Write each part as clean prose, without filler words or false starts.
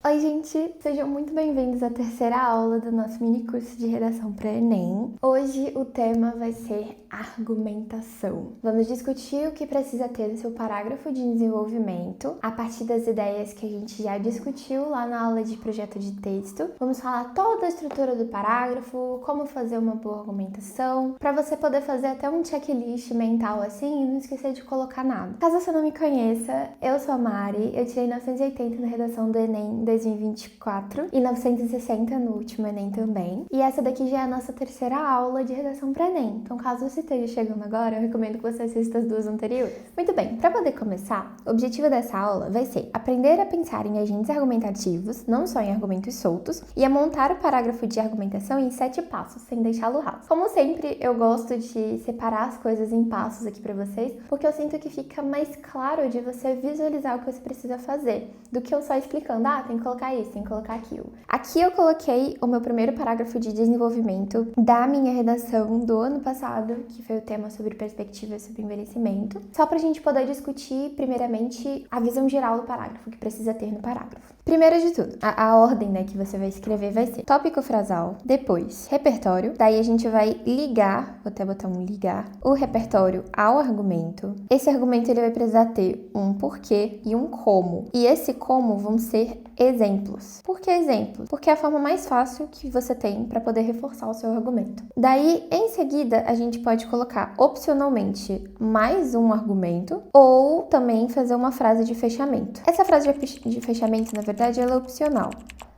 Oi, gente! Sejam muito bem-vindos à terceira aula do nosso mini curso de redação para Enem. Hoje o tema vai ser argumentação. Vamos discutir o que precisa ter no seu parágrafo de desenvolvimento, a partir das ideias que a gente já discutiu lá na aula de projeto de texto. Vamos falar toda a estrutura do parágrafo, como fazer uma boa argumentação, para você poder fazer até um checklist mental assim e não esquecer de colocar nada. Caso você não me conheça, eu sou a Mari, eu tirei 980 na redação do Enem 2024 e 960 no último Enem também. E essa daqui já é a nossa terceira aula de redação para Enem. Então, caso você esteja chegando agora, eu recomendo que você assista as duas anteriores. Muito bem, para poder começar, o objetivo dessa aula vai ser aprender a pensar em agentes argumentativos, não só em argumentos soltos, e a montar o parágrafo de argumentação em 7 passos, sem deixá-lo raso. Como sempre, eu gosto de separar as coisas em passos aqui para vocês, porque eu sinto que fica mais claro de você visualizar o que você precisa fazer, do que eu só explicando, tem que colocar isso, tem que colocar aquilo. Aqui eu coloquei o meu primeiro parágrafo de desenvolvimento da minha redação do ano passado, que foi o tema sobre perspectivas sobre envelhecimento, só pra gente poder discutir, primeiramente, a visão geral do parágrafo, que precisa ter no parágrafo. Primeiro de tudo, a ordem, que você vai escrever vai ser tópico frasal, depois repertório, daí a gente vai ligar, vou até botar um ligar, o repertório ao argumento. Esse argumento ele vai precisar ter um porquê e um como, e esse como vão ser exemplos. Por que exemplos? Porque é a forma mais fácil que você tem para poder reforçar o seu argumento. Daí, em seguida, a gente pode colocar opcionalmente mais um argumento ou também fazer uma frase de fechamento. Essa frase de fechamento, na verdade, ela é opcional.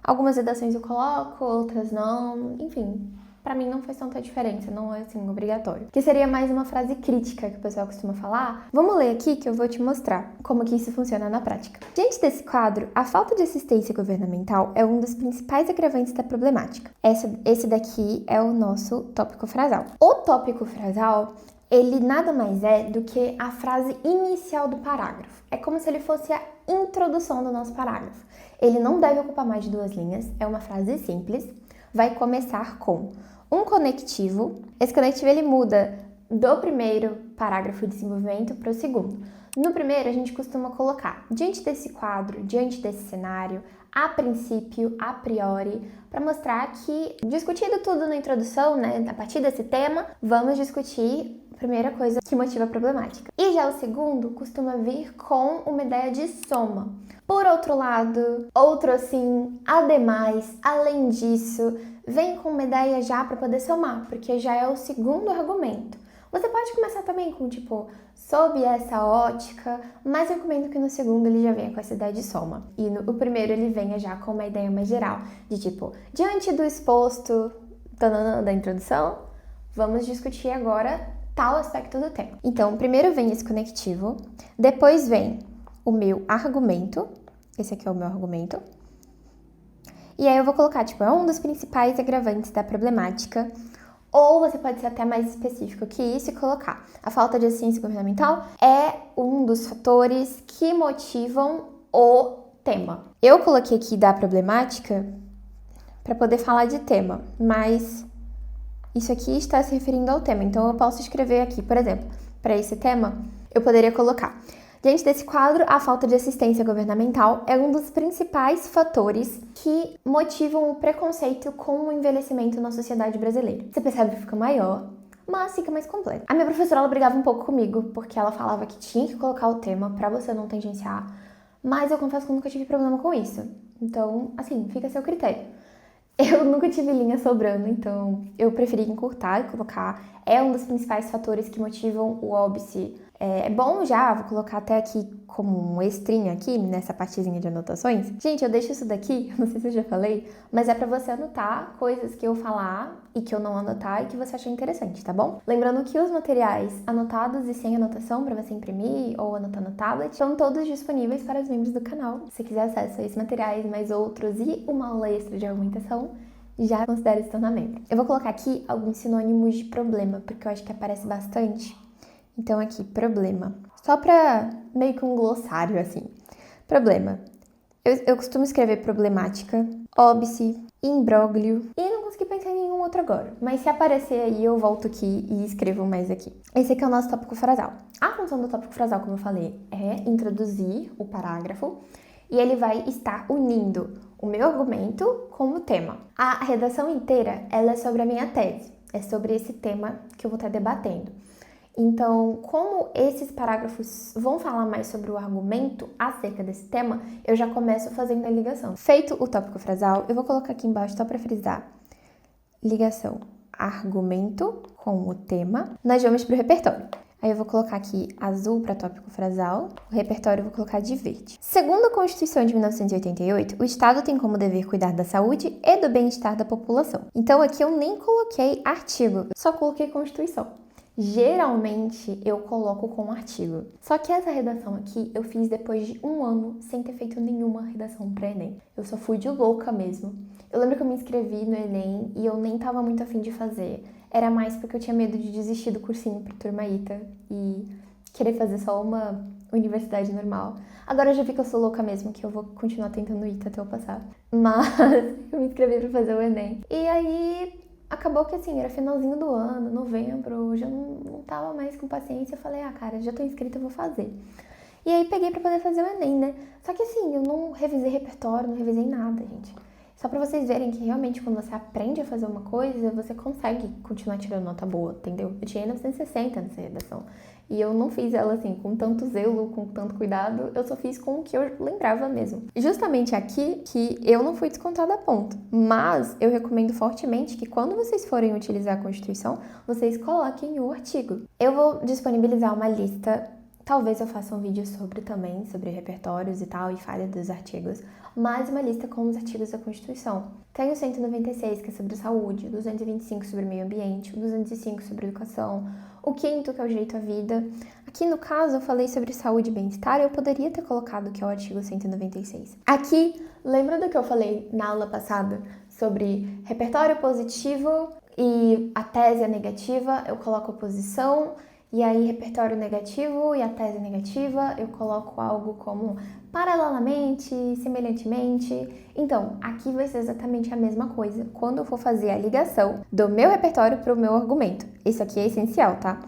Algumas redações eu coloco, outras não, enfim. Pra mim não faz tanta diferença, não é assim obrigatório. Que seria mais uma frase crítica que o pessoal costuma falar. Vamos ler aqui que eu vou te mostrar como que isso funciona na prática. Diante desse quadro, a falta de assistência governamental é um dos principais agravantes da problemática. Esse daqui é o nosso tópico frasal. O tópico frasal, ele nada mais é do que a frase inicial do parágrafo. É como se ele fosse a introdução do nosso parágrafo. Ele não deve ocupar mais de 2 linhas, é uma frase simples. Vai começar com um conectivo. Esse conectivo ele muda do primeiro parágrafo de desenvolvimento para o segundo. No primeiro, a gente costuma colocar diante desse quadro, diante desse cenário, a princípio, a priori, para mostrar que, discutido tudo na introdução, a partir desse tema, vamos discutir a primeira coisa que motiva a problemática. E já o segundo costuma vir com uma ideia de soma. Por outro lado, outro assim, ademais, além disso, vem com uma ideia já para poder somar, porque já é o segundo argumento. Você pode começar também com sob essa ótica, mas eu recomendo que no segundo ele já venha com essa ideia de soma. E o primeiro ele venha já com uma ideia mais geral, de diante do exposto da introdução, vamos discutir agora tal aspecto do tema. Então, primeiro vem esse conectivo, depois vem o meu argumento, esse aqui é o meu argumento, e aí eu vou colocar, é um dos principais agravantes da problemática, ou você pode ser até mais específico que isso e colocar a falta de assistência governamental é um dos fatores que motivam o tema. Eu coloquei aqui da problemática para poder falar de tema, mas isso aqui está se referindo ao tema, então eu posso escrever aqui, por exemplo, para esse tema, eu poderia colocar: diante desse quadro, a falta de assistência governamental é um dos principais fatores que motivam o preconceito com o envelhecimento na sociedade brasileira. Você percebe que fica maior, mas fica mais completo. A minha professora, ela brigava um pouco comigo, porque ela falava que tinha que colocar o tema pra você não tangenciar, mas eu confesso que eu nunca tive problema com isso. Então, assim, fica a seu critério. Eu nunca tive linha sobrando, então eu preferi encurtar e colocar. É um dos principais fatores que motivam o óbice. É bom já, vou colocar até aqui como um extrinho aqui, nessa partezinha de anotações. Gente, eu deixo isso daqui, não sei se eu já falei, mas é pra você anotar coisas que eu falar e que eu não anotar e que você achar interessante, tá bom? Lembrando que os materiais anotados e sem anotação pra você imprimir ou anotar no tablet estão todos disponíveis para os membros do canal. Se quiser acesso a esses materiais, mais outros e uma aula extra de argumentação, já considere se tornar membro. Eu vou colocar aqui alguns sinônimos de problema, porque eu acho que aparece bastante. Então aqui, problema. Só pra meio que um glossário, assim. Problema. Eu costumo escrever problemática, óbice, imbróglio e não consegui pensar em nenhum outro agora. Mas se aparecer aí, eu volto aqui e escrevo mais aqui. Esse aqui é o nosso tópico frasal. A função do tópico frasal, como eu falei, é introduzir o parágrafo e ele vai estar unindo o meu argumento como tema. A redação inteira, ela é sobre a minha tese, é sobre esse tema que eu vou estar debatendo. Então, como esses parágrafos vão falar mais sobre o argumento acerca desse tema, eu já começo fazendo a ligação. Feito o tópico frasal, eu vou colocar aqui embaixo só para frisar. Ligação argumento com o tema. Nós vamos para o repertório. Aí eu vou colocar aqui azul para tópico frasal, o repertório eu vou colocar de verde. Segundo a Constituição de 1988, o Estado tem como dever cuidar da saúde e do bem-estar da população. Então aqui eu nem coloquei artigo, só coloquei Constituição. Geralmente eu coloco com artigo. Só que essa redação aqui eu fiz depois de 1 ano sem ter feito nenhuma redação para Enem. Eu só fui de louca mesmo. Eu lembro que eu me inscrevi no Enem e eu nem tava muito afim de fazer. Era mais porque eu tinha medo de desistir do cursinho pro Turma ITA e querer fazer só uma universidade normal. Agora eu já vi que eu sou louca mesmo, que eu vou continuar tentando ITA até eu passar. Mas eu me inscrevi pra fazer o Enem. E aí acabou que assim, era finalzinho do ano, novembro, eu já não tava mais com paciência. Eu falei, cara, já tô inscrita, eu vou fazer. E aí peguei pra poder fazer o Enem, né? Só que assim, eu não revisei repertório, não revisei nada, gente. Só pra vocês verem que realmente quando você aprende a fazer uma coisa, você consegue continuar tirando nota boa, entendeu? Eu tinha 960 nessa redação. E eu não fiz ela assim, com tanto zelo, com tanto cuidado, eu só fiz com o que eu lembrava mesmo. Justamente aqui que eu não fui descontada a ponto. Mas eu recomendo fortemente que quando vocês forem utilizar a Constituição, vocês coloquem o artigo. Eu vou disponibilizar uma lista. Talvez eu faça um vídeo também, sobre repertórios e tal, e fale dos artigos, mais uma lista com os artigos da Constituição. Tem o 196, que é sobre saúde, o 225 sobre meio ambiente, o 205 sobre educação, o 5º, que é o direito à vida. Aqui, no caso, eu falei sobre saúde e bem-estar, eu poderia ter colocado que é o artigo 196. Aqui, lembra do que eu falei na aula passada sobre repertório positivo e a tese é negativa? Eu coloco oposição. E aí, repertório negativo e a tese negativa, eu coloco algo como paralelamente, semelhantemente. Então, aqui vai ser exatamente a mesma coisa quando eu for fazer a ligação do meu repertório para o meu argumento. Isso aqui é essencial, tá?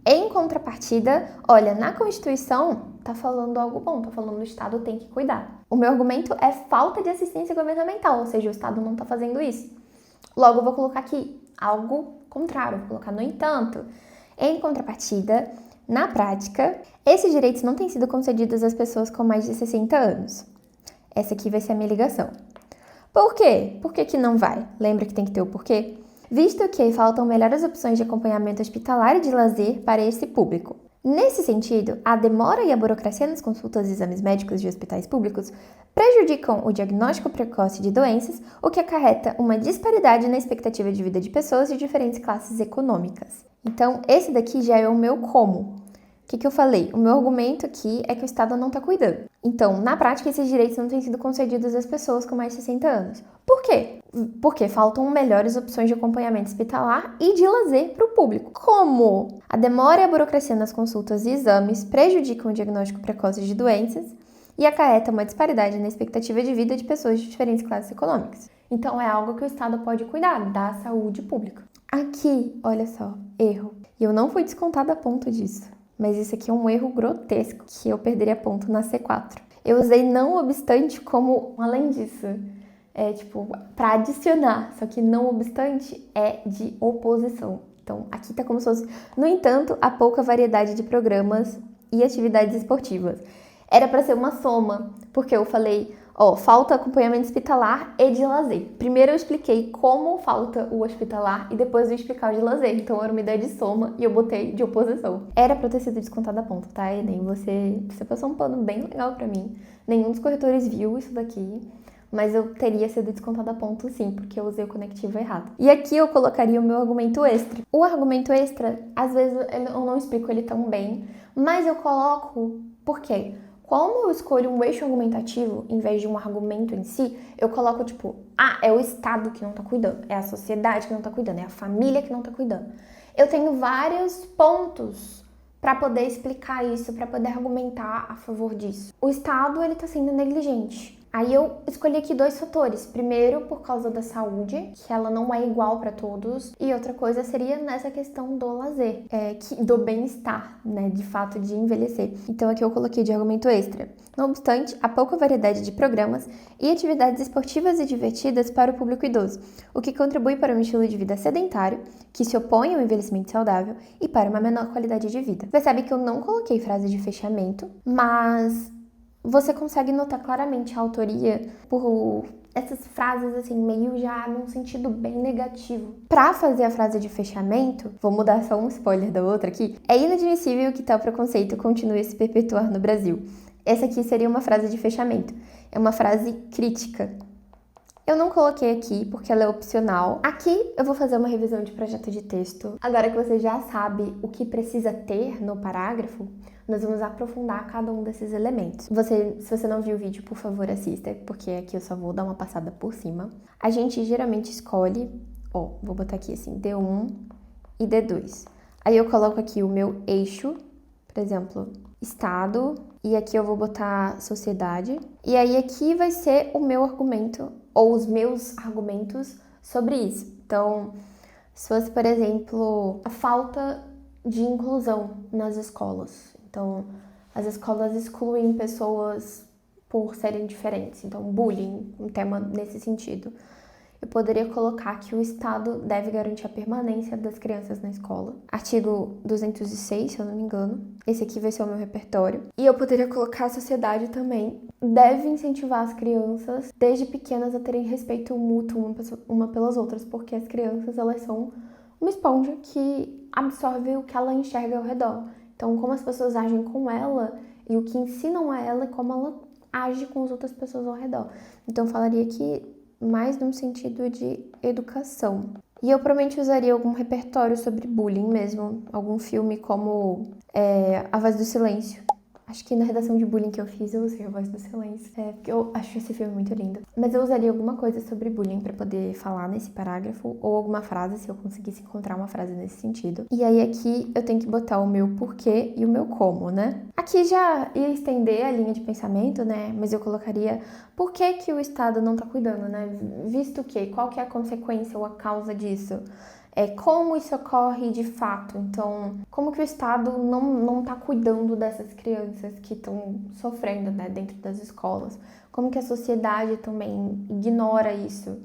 Em contrapartida, olha, na Constituição tá falando algo bom, tá falando o Estado tem que cuidar. O meu argumento é falta de assistência governamental, ou seja, o Estado não tá fazendo isso. Logo, eu vou colocar aqui algo contrário, vou colocar no entanto. Em contrapartida, na prática, esses direitos não têm sido concedidos às pessoas com mais de 60 anos. Essa aqui vai ser a minha ligação. Por quê? Por que que não vai? Lembra que tem que ter o porquê? Visto que faltam melhores opções de acompanhamento hospitalar e de lazer para esse público. Nesse sentido, a demora e a burocracia nas consultas e exames médicos de hospitais públicos prejudicam o diagnóstico precoce de doenças, o que acarreta uma disparidade na expectativa de vida de pessoas de diferentes classes econômicas. Então, esse daqui já é o meu como. O que eu falei? O meu argumento aqui é que o Estado não está cuidando. Então, na prática, esses direitos não têm sido concedidos às pessoas com mais de 60 anos. Por quê? Porque faltam melhores opções de acompanhamento hospitalar e de lazer para o público. Como? A demora e a burocracia nas consultas e exames prejudicam o diagnóstico precoce de doenças e acarreta uma disparidade na expectativa de vida de pessoas de diferentes classes econômicas. Então, é algo que o Estado pode cuidar da saúde pública. Aqui, olha só, erro. E eu não fui descontada a ponto disso. Mas isso aqui é um erro grotesco que eu perderia ponto na C4. Eu usei não obstante como além disso. É tipo, para adicionar. Só que não obstante é de oposição. Então, aqui tá como se fosse... No entanto, há pouca variedade de programas e atividades esportivas. Era para ser uma soma, porque eu falei... falta acompanhamento hospitalar e de lazer. Primeiro eu expliquei como falta o hospitalar e depois eu explicar o de lazer. Então era uma ideia de soma e eu botei de oposição. Era pra eu ter sido descontada a ponto, tá, Enem? Você passou um pano bem legal pra mim. Nenhum dos corretores viu isso daqui, mas eu teria sido descontada a ponto sim, porque eu usei o conectivo errado. E aqui eu colocaria o meu argumento extra. O argumento extra, às vezes eu não explico ele tão bem, mas eu coloco por quê? Como eu escolho um eixo argumentativo em vez de um argumento em si, eu coloco tipo, é o Estado que não tá cuidando, é a sociedade que não tá cuidando, é a família que não tá cuidando. Eu tenho vários pontos para poder explicar isso, para poder argumentar a favor disso. O Estado, ele tá sendo negligente. Aí eu escolhi aqui 2 fatores. Primeiro, por causa da saúde, que ela não é igual para todos. E outra coisa seria nessa questão do lazer, do bem-estar, né? De fato de envelhecer. Então aqui eu coloquei de argumento extra. Não obstante, há pouca variedade de programas e atividades esportivas e divertidas para o público idoso, o que contribui para um estilo de vida sedentário, que se opõe ao envelhecimento saudável e para uma menor qualidade de vida. Percebe que eu não coloquei frase de fechamento, mas você consegue notar claramente a autoria por essas frases assim, meio já num sentido bem negativo. Para fazer a frase de fechamento, vou mudar só um spoiler da outra aqui, é inadmissível que tal preconceito continue a se perpetuar no Brasil. Essa aqui seria uma frase de fechamento. É uma frase crítica. Eu não coloquei aqui porque ela é opcional. Aqui eu vou fazer uma revisão de projeto de texto. Agora que você já sabe o que precisa ter no parágrafo, nós vamos aprofundar cada um desses elementos. Se você não viu o vídeo, por favor, assista, porque aqui eu só vou dar uma passada por cima. A gente geralmente escolhe, vou botar aqui assim, D1 e D2. Aí eu coloco aqui o meu eixo, por exemplo, Estado, e aqui eu vou botar sociedade. E aí aqui vai ser o meu argumento, ou os meus argumentos sobre isso. Então, se fosse, por exemplo, a falta de inclusão nas escolas. Então, as escolas excluem pessoas por serem diferentes. Então, bullying, um tema nesse sentido. Eu poderia colocar que o Estado deve garantir a permanência das crianças na escola. Artigo 206, se eu não me engano. Esse aqui vai ser o meu repertório. E eu poderia colocar a sociedade também. Deve incentivar as crianças, desde pequenas, a terem respeito mútuo uma pelas outras, porque as crianças, elas são uma esponja que absorve o que ela enxerga ao redor. Então, como as pessoas agem com ela e o que ensinam a ela é como ela age com as outras pessoas ao redor. Então, eu falaria que mais num sentido de educação. E eu provavelmente usaria algum repertório sobre bullying mesmo, algum filme como A Voz do Silêncio. Acho que na redação de bullying que eu fiz, eu usei A Voz do Silêncio, porque eu acho esse filme muito lindo. Mas eu usaria alguma coisa sobre bullying para poder falar nesse parágrafo, ou alguma frase, se eu conseguisse encontrar uma frase nesse sentido. E aí aqui eu tenho que botar o meu porquê e o meu como, né? Aqui já ia estender a linha de pensamento, né? Mas eu colocaria por que o Estado não tá cuidando, né? Visto que, qual que é a consequência ou a causa disso? Como isso ocorre de fato. Então, como que o Estado não está cuidando dessas crianças que estão sofrendo, né, dentro das escolas? Como que a sociedade também ignora isso?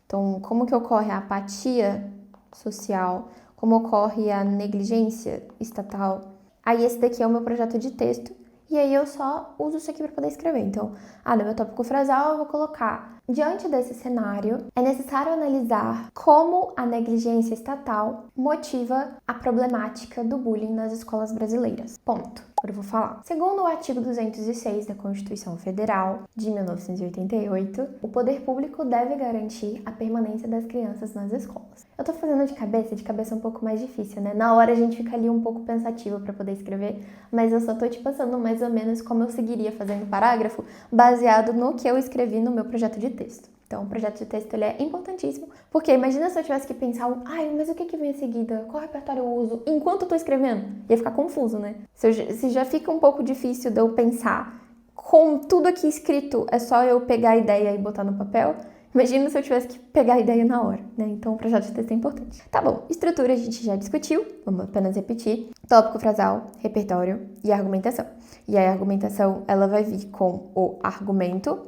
Então, como que ocorre a apatia social? Como ocorre a negligência estatal? Aí esse daqui é o meu projeto de texto. E aí eu só uso isso aqui para poder escrever. Então, no meu tópico frasal eu vou colocar: diante desse cenário, é necessário analisar como a negligência estatal motiva a problemática do bullying nas escolas brasileiras. Ponto. Agora eu vou falar. Segundo o artigo 206 da Constituição Federal de 1988, o poder público deve garantir a permanência das crianças nas escolas. Eu tô fazendo de cabeça é um pouco mais difícil, né? Na hora a gente fica ali um pouco pensativa para poder escrever, mas eu só tô te passando mais ou menos como eu seguiria fazendo o parágrafo, baseado no que eu escrevi no meu projeto de texto. Então, o projeto de texto ele é importantíssimo, porque imagina se eu tivesse que pensar, mas o que vem em seguida? Qual repertório eu uso? Enquanto eu tô escrevendo? Ia ficar confuso, né? Se já fica um pouco difícil de eu pensar com tudo aqui escrito, é só eu pegar a ideia e botar no papel. Imagina se eu tivesse que pegar a ideia na hora, né? Então, o projeto de texto é importante. Tá bom, estrutura a gente já discutiu, vamos apenas repetir. Tópico frasal, repertório e argumentação. E aí, a argumentação, ela vai vir com o argumento,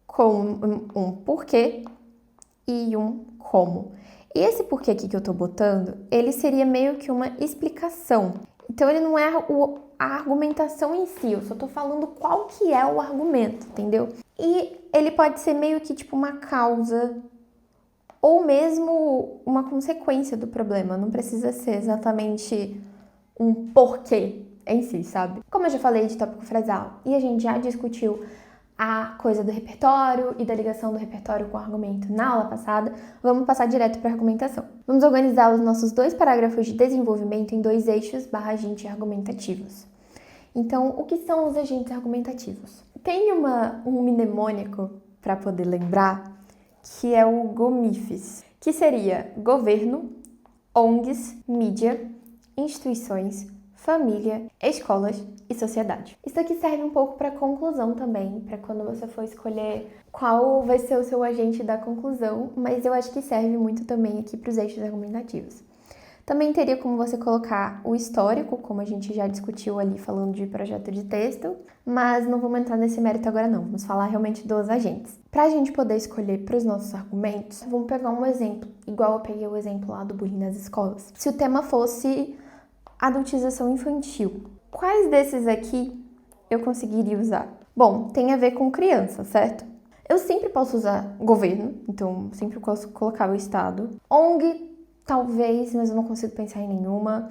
com um porquê e um como. E esse porquê aqui que eu tô botando, ele seria meio que uma explicação. Então, ele não é a argumentação em si, eu só tô falando qual que é o argumento, entendeu? E ele pode ser meio que tipo uma causa ou mesmo uma consequência do problema, não precisa ser exatamente um porquê em si, sabe? Como eu já falei de tópico frasal e a gente já discutiu a coisa do repertório e da ligação do repertório com o argumento na aula passada, vamos passar direto para a argumentação. Vamos organizar os nossos 2 parágrafos de desenvolvimento em 2 eixos / agentes argumentativos. Então, o que são os agentes argumentativos? Tem um mnemônico para poder lembrar, que é o GOMIFES, que seria governo, ONGs, mídia, instituições, família, escolas e sociedade. Isso aqui serve um pouco para conclusão também, para quando você for escolher qual vai ser o seu agente da conclusão, mas eu acho que serve muito também aqui para os eixos argumentativos. Também teria como você colocar o histórico, como a gente já discutiu ali falando de projeto de texto, mas não vamos entrar nesse mérito agora não, vamos falar realmente dos agentes. Para a gente poder escolher para os nossos argumentos, vamos pegar um exemplo, igual eu peguei o exemplo lá do bullying nas escolas. Se o tema fosse adultização infantil, quais desses aqui eu conseguiria usar? Bom, tem a ver com criança, certo? Eu sempre posso usar governo, então sempre posso colocar o Estado. ONG, talvez, mas eu não consigo pensar em nenhuma.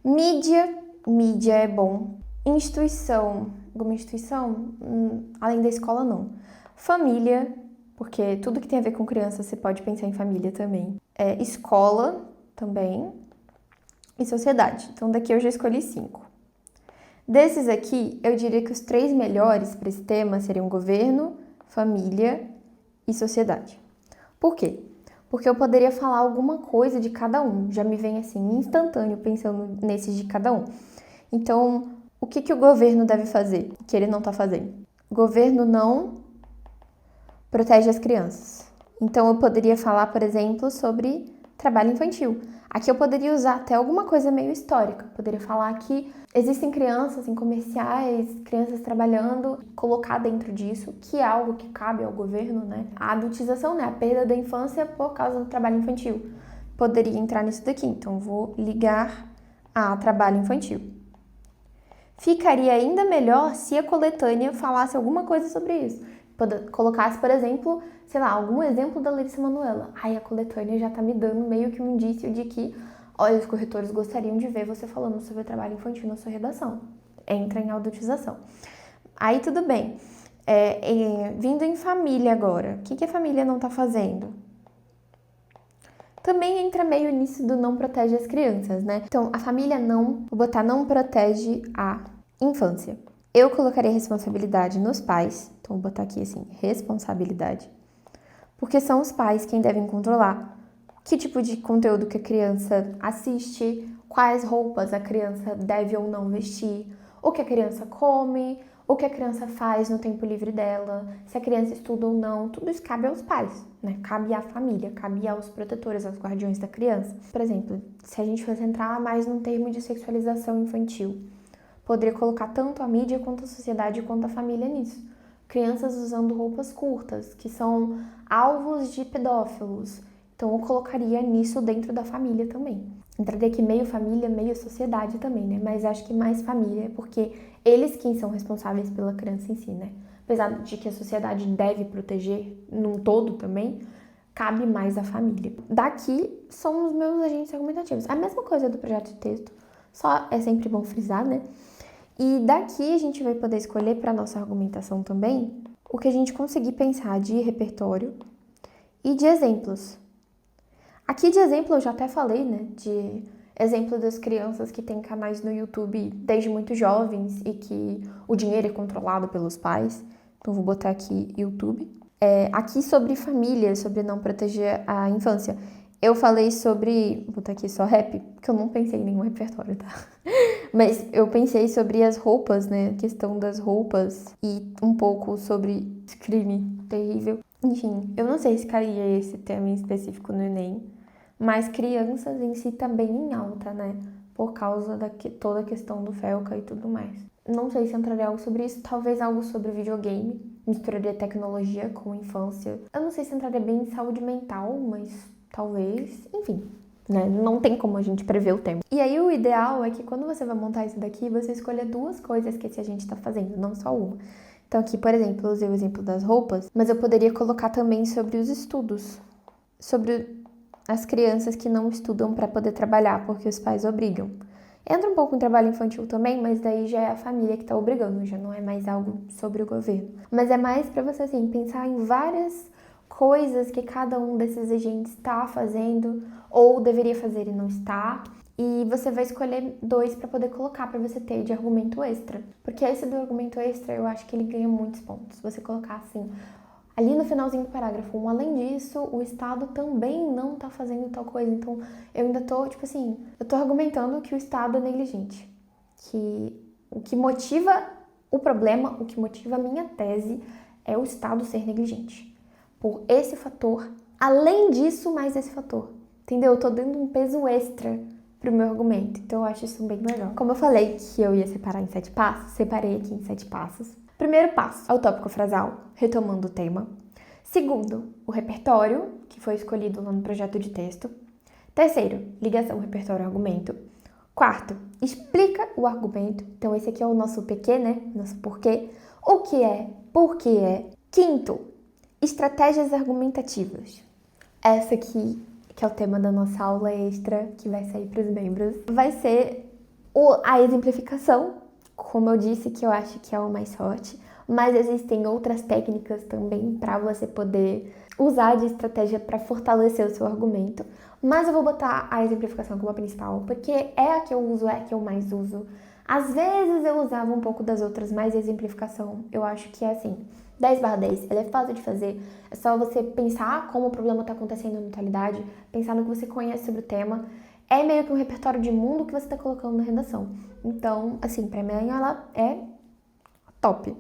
Mídia é bom. Instituição, alguma instituição? Além da escola, não. Família, porque tudo que tem a ver com criança você pode pensar em família também. Escola também. E sociedade. Então daqui eu já escolhi 5. Desses aqui, eu diria que os 3 melhores para esse tema seriam governo, família e sociedade. Por quê? Porque eu poderia falar alguma coisa de cada um. Já me vem assim, instantâneo, pensando nesses de cada um. Então, o que o governo deve fazer, que ele não está fazendo? O governo não protege as crianças. Então, eu poderia falar, por exemplo, sobre trabalho infantil. Aqui eu poderia usar até alguma coisa meio histórica. Poderia falar que existem crianças em comerciais, crianças trabalhando, colocar dentro disso, que é algo que cabe ao governo, né? A adultização, né? A perda da infância por causa do trabalho infantil. Poderia entrar nisso daqui, então vou ligar a trabalho infantil. Ficaria ainda melhor se a coletânea falasse alguma coisa sobre isso. Colocasse, por exemplo, sei lá, algum exemplo da Larissa Manoela. Aí a coletânea já tá me dando meio que um indício de que, olha, os corretores gostariam de ver você falando sobre trabalho infantil na sua redação. Entra em adultização. Aí tudo bem. Vindo em família agora. O que a família não tá fazendo? Também entra meio nisso do não protege as crianças, né? Então, a família não protege a infância. Eu colocaria responsabilidade nos pais, então vou botar aqui assim, responsabilidade, porque são os pais quem devem controlar que tipo de conteúdo que a criança assiste, quais roupas a criança deve ou não vestir, o que a criança come, o que a criança faz no tempo livre dela, se a criança estuda ou não, tudo isso cabe aos pais, né? Cabe à família, cabe aos protetores, aos guardiões da criança. Por exemplo, se a gente fosse entrar mais num termo de sexualização infantil, poderia colocar tanto a mídia quanto a sociedade quanto a família nisso. Crianças usando roupas curtas, que são alvos de pedófilos. Então eu colocaria nisso dentro da família também. Entraria aqui meio família, meio sociedade também, né? Mas acho que mais família, porque eles quem são responsáveis pela criança em si, né? Apesar de que a sociedade deve proteger num todo também, cabe mais à família. Daqui são os meus agentes argumentativos. A mesma coisa do projeto de texto, só é sempre bom frisar, né? E daqui a gente vai poder escolher para nossa argumentação também o que a gente conseguir pensar de repertório e de exemplos. Aqui de exemplo eu já até falei, né? De exemplo das crianças que têm canais no YouTube desde muito jovens e que o dinheiro é controlado pelos pais. Então vou botar aqui YouTube. Aqui sobre família, sobre não proteger a infância. Eu falei sobre, vou botar aqui só rap, porque eu não pensei em nenhum repertório, tá? Mas eu pensei sobre as roupas, né? A questão das roupas e um pouco sobre crime terrível. Enfim, eu não sei se caía esse tema em específico no Enem, mas crianças em si também em alta, né? Por causa toda a questão do Felca e tudo mais. Não sei se entraria algo sobre isso, talvez algo sobre videogame, misturaria tecnologia com infância. Eu não sei se entraria bem em saúde mental, mas talvez, enfim, né? Não tem como a gente prever o tempo. E aí o ideal é que quando você vai montar isso daqui, você escolha 2 coisas que esse agente está fazendo, não só uma. Então aqui, por exemplo, eu usei o exemplo das roupas, mas eu poderia colocar também sobre os estudos, sobre as crianças que não estudam para poder trabalhar, porque os pais obrigam. Entra um pouco em trabalho infantil também, mas daí já é a família que está obrigando, já não é mais algo sobre o governo. Mas é mais para você, assim, pensar em várias coisas que cada um desses agentes está fazendo ou deveria fazer e não está. E você vai escolher 2 para poder colocar, para você ter de argumento extra. Porque esse do argumento extra, eu acho que ele ganha muitos pontos. Se você colocar assim, ali no finalzinho do parágrafo 1, além disso, o Estado também não tá fazendo tal coisa. Então, eu ainda tô, tipo assim, eu tô argumentando que o Estado é negligente. que o que motiva o problema, o que motiva a minha tese é o Estado ser negligente. Por esse fator, além disso, mais esse fator. Entendeu? Eu tô dando um peso extra pro meu argumento, então eu acho isso bem legal. Como eu falei que eu ia separar em 7 passos, separei aqui em 7 passos. Primeiro passo, é o tópico frasal, retomando o tema. Segundo, o repertório, que foi escolhido lá no projeto de texto. Terceiro, ligação, repertório, argumento. Quarto, explica o argumento. Então esse aqui é o nosso PQ, né? Nosso porquê. O que é, por que é. Quinto, estratégias argumentativas. Essa aqui, que é o tema da nossa aula extra, que vai sair para os membros, vai ser a exemplificação. Como eu disse, que eu acho que é o mais forte. Mas existem outras técnicas também para você poder usar de estratégia para fortalecer o seu argumento. Mas eu vou botar a exemplificação como a principal, porque é a que eu uso, é a que eu mais uso. Às vezes eu usava um pouco das outras, mas a exemplificação eu acho que é assim, 10/10, ela é fácil de fazer, é só você pensar como o problema está acontecendo na atualidade, pensar no que você conhece sobre o tema, é meio que um repertório de mundo que você está colocando na redação. Então, assim, pra mim ela é top.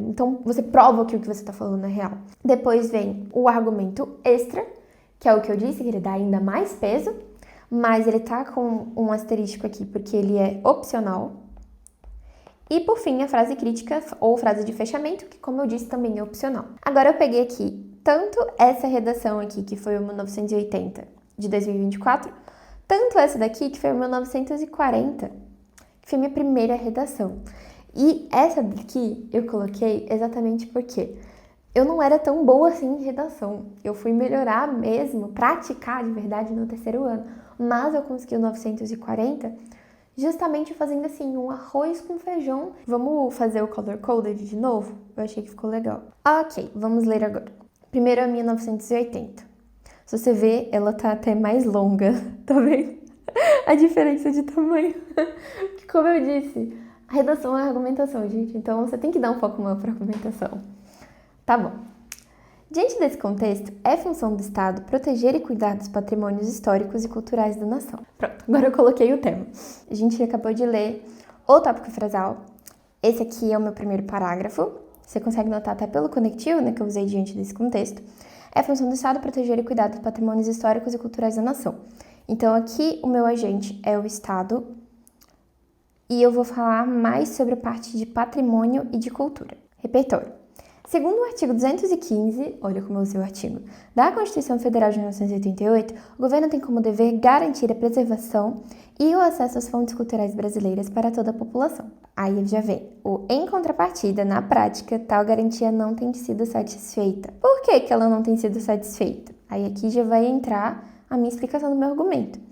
Então, você prova que o que você está falando é real. Depois vem o argumento extra, que é o que eu disse, que ele dá ainda mais peso, mas ele tá com um asterístico aqui porque ele é opcional. E por fim, a frase crítica ou frase de fechamento, que como eu disse também é opcional. Agora eu peguei aqui tanto essa redação aqui, que foi o 1980 de 2024, tanto essa daqui, que foi o 1940, que foi minha primeira redação. E essa daqui eu coloquei exatamente porque eu não era tão boa assim em redação. Eu fui melhorar mesmo, praticar de verdade no terceiro ano. Mas eu consegui o 940 justamente fazendo assim, um arroz com feijão. Vamos fazer o color coded de novo? Eu achei que ficou legal. Ok, vamos ler agora. Primeiro a 1980. Se você ver, ela tá até mais longa, tá vendo? A diferença de tamanho. Como eu disse, a redação é a argumentação, gente. Então você tem que dar um foco maior pra argumentação. Tá bom. Diante desse contexto, é função do Estado proteger e cuidar dos patrimônios históricos e culturais da nação. Pronto, agora eu coloquei o tema. A gente acabou de ler o tópico frasal. Esse aqui é o meu primeiro parágrafo. Você consegue notar até pelo conectivo, né, que eu usei diante desse contexto. É função do Estado proteger e cuidar dos patrimônios históricos e culturais da nação. Então aqui o meu agente é o Estado e eu vou falar mais sobre a parte de patrimônio e de cultura. Repertório. Segundo o artigo 215, olha como eu usei o artigo, da Constituição Federal de 1988, o governo tem como dever garantir a preservação e o acesso às fontes culturais brasileiras para toda a população. Aí já vem o em contrapartida, na prática, tal garantia não tem sido satisfeita. Por que que ela não tem sido satisfeita? Aí aqui já vai entrar a minha explicação do meu argumento.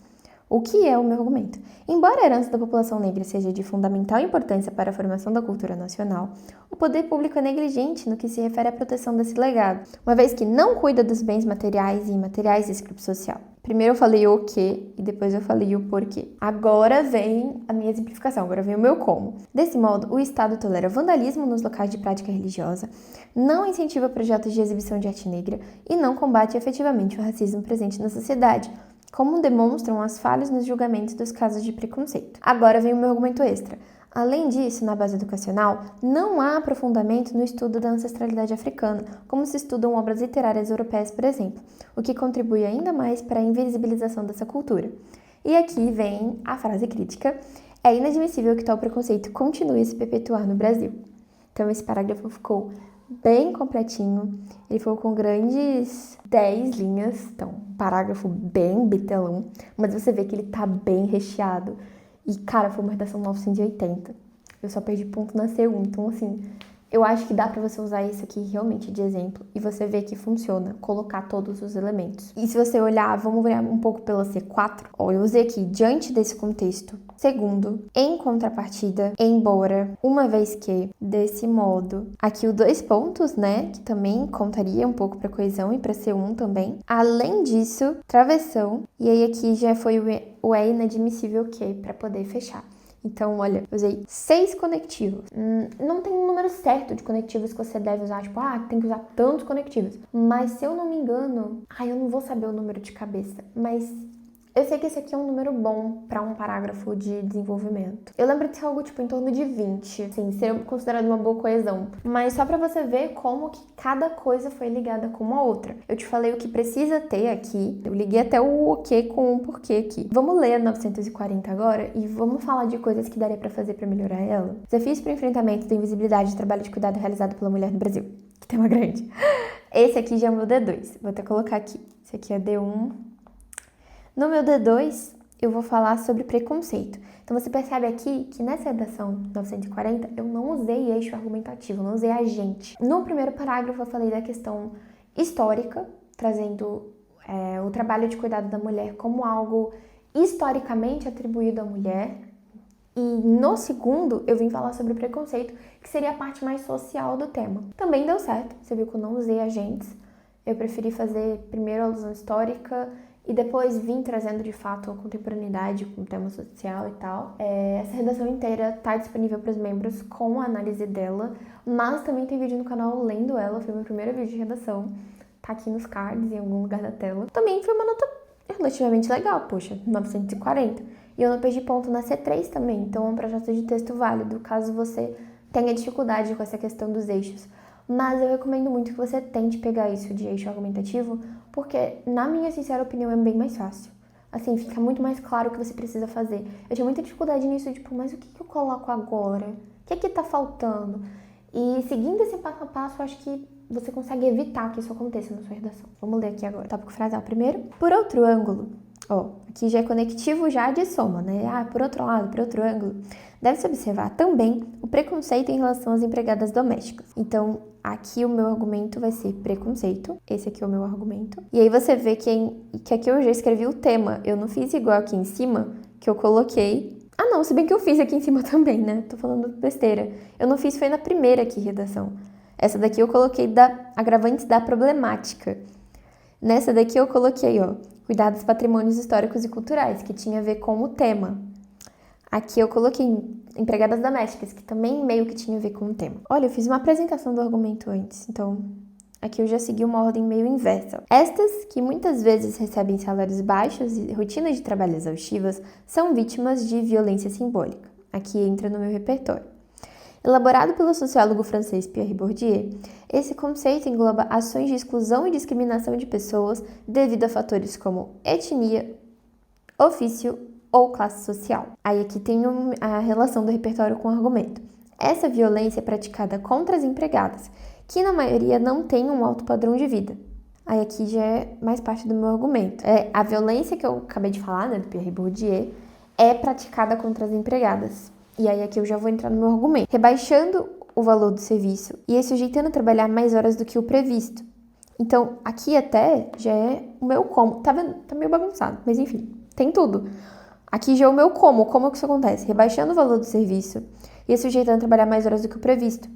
O que é o meu argumento? Embora a herança da população negra seja de fundamental importância para a formação da cultura nacional, o poder público é negligente no que se refere à proteção desse legado, uma vez que não cuida dos bens materiais e imateriais desse grupo social. Primeiro eu falei o que e depois eu falei o porquê. Agora vem a minha exemplificação, agora vem o meu como. Desse modo, o Estado tolera vandalismo nos locais de prática religiosa, não incentiva projetos de exibição de arte negra e não combate efetivamente o racismo presente na sociedade, como demonstram as falhas nos julgamentos dos casos de preconceito. Agora vem o meu argumento extra. Além disso, na base educacional, não há aprofundamento no estudo da ancestralidade africana, como se estudam obras literárias europeias, por exemplo, o que contribui ainda mais para a invisibilização dessa cultura. E aqui vem a frase crítica. É inadmissível que tal preconceito continue a se perpetuar no Brasil. Então esse parágrafo ficou bem completinho, ele foi com grandes 10 linhas, então parágrafo bem bitelão, mas você vê que ele tá bem recheado. E cara, foi uma redação 980. Eu só perdi ponto na C1, então assim, eu acho que dá pra você usar isso aqui realmente de exemplo e você vê que funciona, colocar todos os elementos. E se você olhar, vamos ver um pouco pela C4, ó, eu usei aqui diante desse contexto. Segundo, em contrapartida, embora, uma vez que, desse modo, aqui os 2 pontos, né, que também contaria um pouco pra coesão e pra C1 também. Além disso, travessão, e aí aqui já foi o é inadmissível que pra poder fechar. Então, olha, eu usei 6 conectivos. Não tem um número certo de conectivos que você deve usar, tipo, tem que usar tantos conectivos. Mas se eu não me engano, eu não vou saber o número de cabeça, mas Eu sei que esse aqui é um número bom para um parágrafo de desenvolvimento. Eu lembro de ser algo tipo em torno de 20, assim, ser considerado uma boa coesão. Mas só para você ver como que cada coisa foi ligada com uma outra. Eu te falei o que precisa ter aqui, eu liguei até o ok com o porquê aqui. Vamos ler a 940 agora e vamos falar de coisas que daria para fazer para melhorar ela. Desafios para o enfrentamento da invisibilidade de trabalho de cuidado realizado pela mulher no Brasil. Que tema grande. Esse aqui já é o meu D2. Vou até colocar aqui. Esse aqui é D1. No meu D2, eu vou falar sobre preconceito. Então, você percebe aqui que nessa redação 940, eu não usei eixo argumentativo, não usei agente. No primeiro parágrafo, eu falei da questão histórica, trazendo o trabalho de cuidado da mulher como algo historicamente atribuído à mulher. E no segundo, eu vim falar sobre preconceito, que seria a parte mais social do tema. Também deu certo, você viu que eu não usei agentes. Eu preferi fazer primeiro a alusão histórica e depois vim trazendo de fato a contemporaneidade com o tema social e tal. Essa redação inteira tá disponível para os membros com a análise dela, mas também tem vídeo no canal lendo ela, foi meu primeiro vídeo de redação. Tá aqui nos cards, em algum lugar da tela. Também foi uma nota relativamente legal, poxa, 940. E eu não perdi ponto na C3 também, então é um projeto de texto válido, caso você tenha dificuldade com essa questão dos eixos. Mas eu recomendo muito que você tente pegar isso de eixo argumentativo, porque, na minha sincera opinião, é bem mais fácil. Assim, fica muito mais claro o que você precisa fazer. Eu tinha muita dificuldade nisso, tipo, mas o que eu coloco agora? O que tá faltando? E seguindo esse passo a passo, eu acho que você consegue evitar que isso aconteça na sua redação. Vamos ler aqui agora. Tópico frasal primeiro. Por outro ângulo, aqui já é conectivo já de soma, né? Por outro lado, por outro ângulo, deve-se observar também o preconceito em relação às empregadas domésticas. Então, aqui o meu argumento vai ser preconceito. Esse aqui é o meu argumento. E aí você vê que aqui eu já escrevi o tema. Eu não fiz igual aqui em cima, que eu coloquei... Ah, não, se bem que eu fiz aqui em cima também, né? Tô falando besteira. Eu não fiz, foi na primeira aqui, redação. Essa daqui eu coloquei agravantes da problemática. Nessa daqui eu coloquei, cuidados patrimônios históricos e culturais, que tinha a ver com o tema. Aqui eu coloquei empregadas domésticas, que também meio que tinha a ver com o tema. Olha, eu fiz uma apresentação do argumento antes, então aqui eu já segui uma ordem meio inversa. Estas, que muitas vezes recebem salários baixos e rotinas de trabalho exaustivas, são vítimas de violência simbólica. Aqui entra no meu repertório. Elaborado pelo sociólogo francês Pierre Bourdieu, esse conceito engloba ações de exclusão e discriminação de pessoas devido a fatores como etnia, ofício ou classe social. Aí aqui tem a relação do repertório com o argumento. Essa violência é praticada contra as empregadas, que na maioria não têm um alto padrão de vida. Aí aqui já é mais parte do meu argumento. A violência que eu acabei de falar, né, do Pierre Bourdieu, é praticada contra as empregadas. E aí aqui eu já vou entrar no meu argumento. Rebaixando o valor do serviço e sujeitando a trabalhar mais horas do que o previsto. Então, aqui até já é o meu como. Tá vendo? Tá meio bagunçado, mas enfim, tem tudo. Aqui já é o meu como. Como que isso acontece? Rebaixando o valor do serviço e sujeitando a trabalhar mais horas do que o previsto.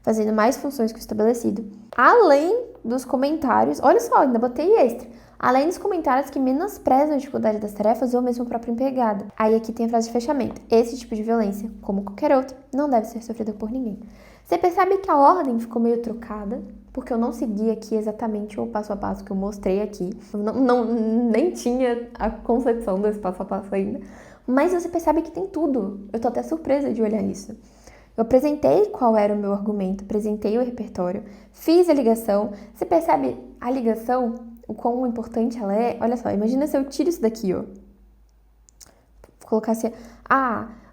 Fazendo mais funções que o estabelecido. Além dos comentários, olha só, ainda botei extra. Além dos comentários que menosprezam a dificuldade das tarefas ou mesmo o próprio empregado. Aí aqui tem a frase de fechamento. Esse tipo de violência, como qualquer outra, não deve ser sofrida por ninguém. Você percebe que a ordem ficou meio trocada, porque eu não segui aqui exatamente o passo a passo que eu mostrei aqui. Eu nem tinha a concepção desse passo a passo ainda. Mas você percebe que tem tudo. Eu tô até surpresa de olhar isso. Eu apresentei qual era o meu argumento, apresentei o repertório, fiz a ligação. Você percebe a ligação, o quão importante ela é? Olha só, imagina se eu tiro isso daqui, Vou colocar assim,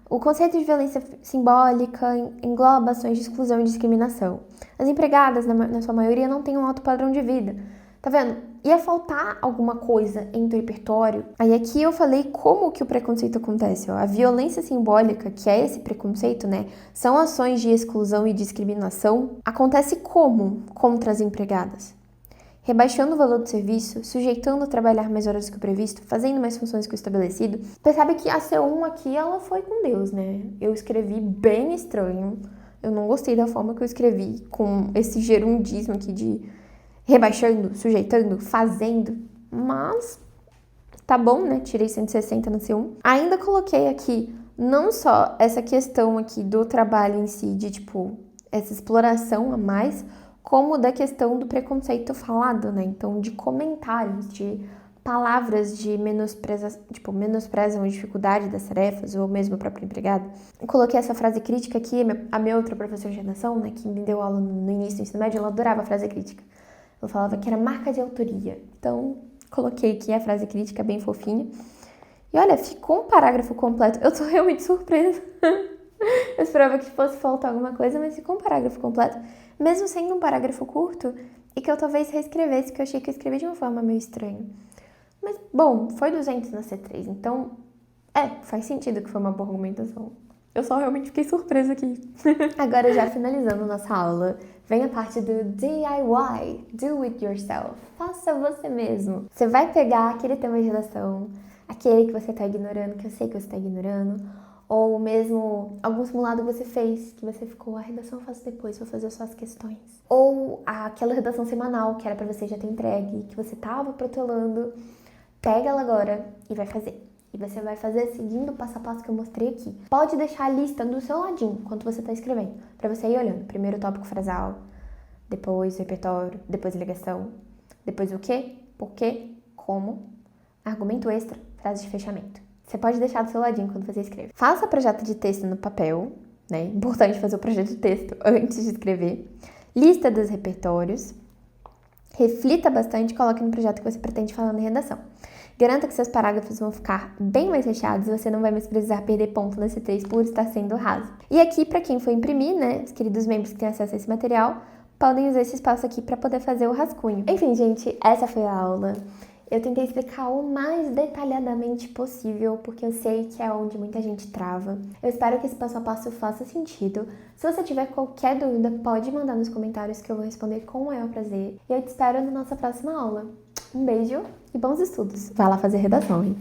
o conceito de violência simbólica engloba ações de exclusão e discriminação. As empregadas, na sua maioria, não têm um alto padrão de vida. Tá vendo? Ia faltar alguma coisa em do repertório. Aí aqui eu falei como que o preconceito acontece. A violência simbólica, que é esse preconceito, né? São ações de exclusão e discriminação. Acontece como contra as empregadas? Rebaixando o valor do serviço, sujeitando a trabalhar mais horas do que o previsto, fazendo mais funções que o estabelecido. Percebe que a C1 aqui, ela foi com Deus, né? Eu escrevi bem estranho. Eu não gostei da forma que eu escrevi, com esse gerundismo aqui de rebaixando, sujeitando, fazendo. Mas tá bom, né? Tirei 160 na C1. Ainda coloquei aqui não só essa questão aqui do trabalho em si, de tipo, essa exploração a mais, como da questão do preconceito falado, né? Então, de comentários, de palavras de menosprezam a dificuldade das tarefas, ou mesmo o próprio empregado. Eu coloquei essa frase crítica aqui, a minha outra professora de redação, né, que me deu aula no início do ensino médio, ela adorava a frase crítica. Ela falava que era marca de autoria. Então, coloquei aqui a frase crítica bem fofinha. E olha, ficou um parágrafo completo. Eu tô realmente surpresa. Eu esperava que fosse faltar alguma coisa, mas ficou um parágrafo completo. Mesmo sendo um parágrafo curto, e que eu talvez reescrevesse, porque eu achei que eu escrevi de uma forma meio estranha. Mas, bom, foi 200 na C3, então, faz sentido que foi uma boa argumentação. Eu só realmente fiquei surpresa aqui. Agora, já finalizando nossa aula, vem a parte do DIY, do it yourself. Faça você mesmo. Você vai pegar aquele tema de redação, aquele que você tá ignorando, que eu sei que você tá ignorando, ou mesmo algum simulado que você fez, que você ficou, a redação eu faço depois, vou fazer só as questões. Ou aquela redação semanal que era pra você já ter entregue, que você tava protelando. Pega ela agora e vai fazer. E você vai fazer seguindo o passo a passo que eu mostrei aqui. Pode deixar a lista do seu ladinho, enquanto você tá escrevendo, pra você ir olhando. Primeiro o tópico frasal, depois o repertório, depois a ligação, depois o quê, por quê, como, argumento extra, frase de fechamento. Você pode deixar do seu ladinho quando você escreve. Faça projeto de texto no papel, né? Importante fazer o projeto de texto antes de escrever. Lista dos repertórios. Reflita bastante e coloque no projeto que você pretende falar na redação. Garanta que seus parágrafos vão ficar bem mais recheados e você não vai mais precisar perder ponto na C3 por estar sendo raso. E aqui, para quem for imprimir, né, os queridos membros que têm acesso a esse material, podem usar esse espaço aqui para poder fazer o rascunho. Enfim, gente, essa foi a aula. Eu tentei explicar o mais detalhadamente possível, porque eu sei que é onde muita gente trava. Eu espero que esse passo a passo faça sentido. Se você tiver qualquer dúvida, pode mandar nos comentários que eu vou responder com o maior prazer. E eu te espero na nossa próxima aula. Um beijo e bons estudos. Vai lá fazer redação, hein?